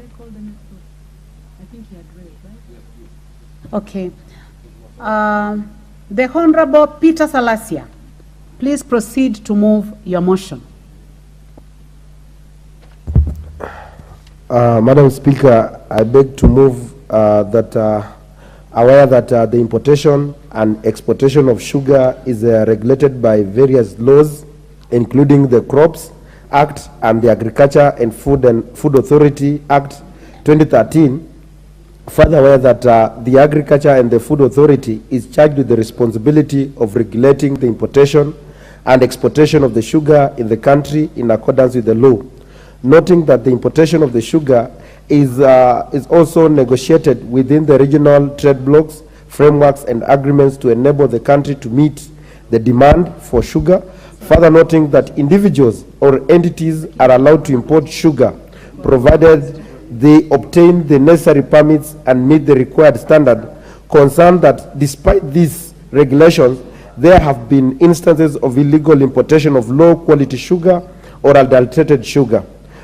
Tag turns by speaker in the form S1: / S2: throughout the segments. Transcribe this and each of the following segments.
S1: I call the next one? I think he had raised, right?
S2: Okay. The Honorable Peter Salasya, please proceed to move your motion.
S3: Madam Speaker, I beg to move aware that the importation and exportation of sugar is regulated by various laws, including the Crops Act and the Agriculture and Food Authority Act 2013. Further aware that the Agriculture and the Food Authority is charged with the responsibility of regulating the importation and exportation of the sugar in the country in accordance with the law. Noting that the importation of the sugar is also negotiated within the regional trade blocks, frameworks and agreements to enable the country to meet the demand for sugar. Further noting that individuals or entities are allowed to import sugar provided they obtain the necessary permits and meet the required standard. Concerned that despite these regulations, there have been instances of illegal importation of low quality sugar or adulterated sugar.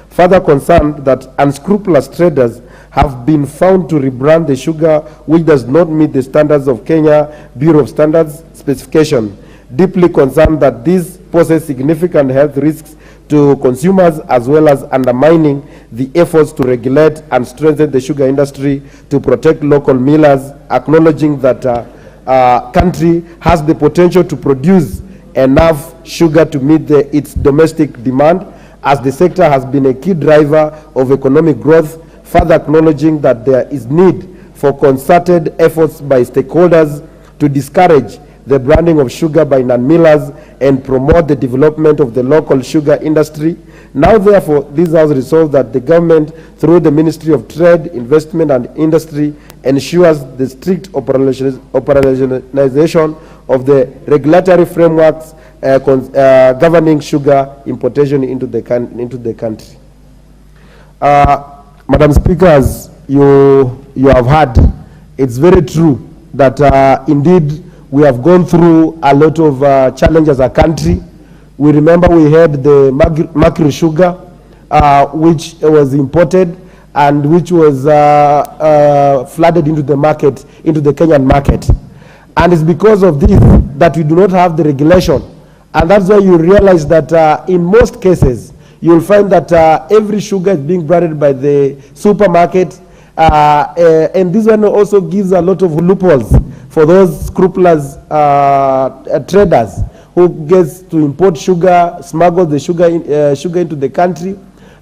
S3: Further concerned that unscrupulous traders have been found to rebrand the sugar which does not meet the standards of Kenya Bureau of Standards specification. Deeply concerned that this poses significant health risks to consumers as well as undermining the efforts to regulate and strengthen the sugar industry to protect local millers, acknowledging that country has the potential to produce enough sugar to meet its domestic demand, as the sector has been a key driver of economic growth, further acknowledging that there is need for concerted efforts by stakeholders to discourage the branding of sugar by non-millers and promote the development of the local sugar industry. Now, therefore, this House resolved that the government, through the Ministry of Trade, Investment and Industry, ensures the strict operationalization of the regulatory frameworks governing sugar importation into the country. Madam Speaker, as you have heard, it's very true that indeed we have gone through a lot of challenges as a country. We remember we had the mercury sugar, which was imported and which was flooded into the market, into the Kenyan market. And it's because of this that we do not have the regulation. And that's why you realize that in most cases, you'll find that every sugar is being branded by the supermarket. And this one also gives a lot of loopholes for those scrupulous traders who gets to import sugar, smuggle the sugar into the country.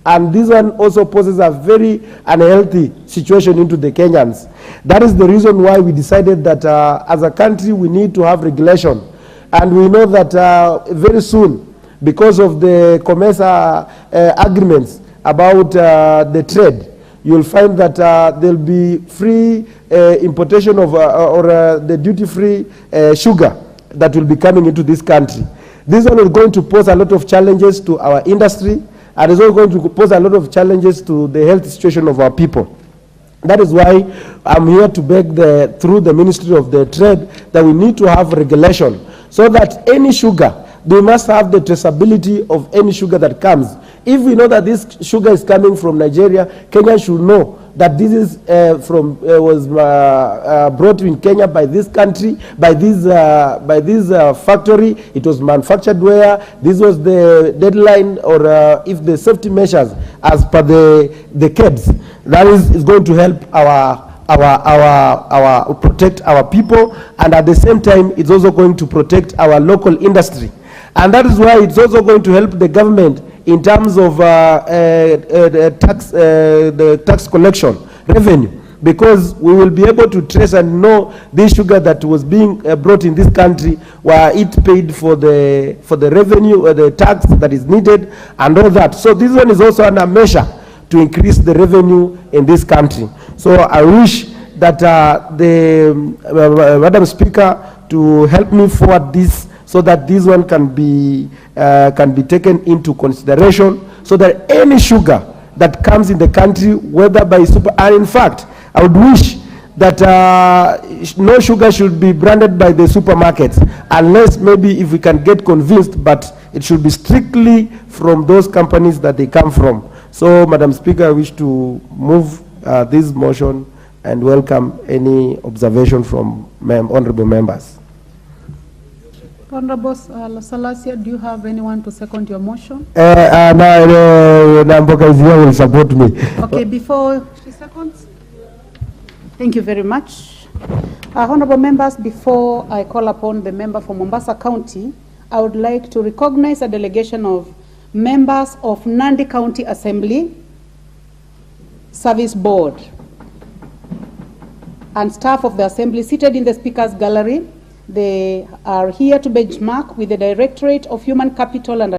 S3: And this one also poses a very unhealthy situation into the Kenyans. That is the reason why we decided that as a country we need to have regulation. And we know that very soon, because of the COMESA agreements about the trade, you'll find that there'll be free importation of the duty-free sugar that will be coming into this country. This one is going to pose a lot of challenges to our industry, and is also going to pose a lot of challenges to the health situation of our people. That is why I'm here to beg through the Ministry of the Trade that we need to have regulation so that any sugar, they must have the traceability of any sugar that comes. If we know that this sugar is coming from Nigeria, Kenya should know that this is was brought in Kenya by this country, by this factory. It was manufactured where. This was the deadline, or if the safety measures as per the KEBS. That is going to help protect our people, and at the same time, it's also going to protect our local industry. And that is why it's also going to help the government in terms of the tax collection revenue, because we will be able to trace and know this sugar that was being brought in this country, where it paid for the revenue or the tax that is needed and all that. So this one is also a measure to increase the revenue in this country. So I wish that Madam Speaker to help me forward this, so that this one can be taken into consideration, so that any sugar that comes in the country, whether by and in fact, I would wish that no sugar should be branded by the supermarkets, unless maybe if we can get convinced, but it should be strictly from those companies that they come from. So, Madam Speaker, I wish to move this motion and welcome any observation from honorable members.
S2: Honorable Salasya, do you have anyone to second your motion?
S3: No, Namboka is here, will support me.
S2: Okay, before she seconds. Thank you very much. Honorable members, before I call upon the member for Mombasa County, I would like to recognize a delegation of members of Nandi County Assembly Service Board and staff of the Assembly seated in the Speaker's Gallery. They are here to benchmark with the Directorate of Human Capital and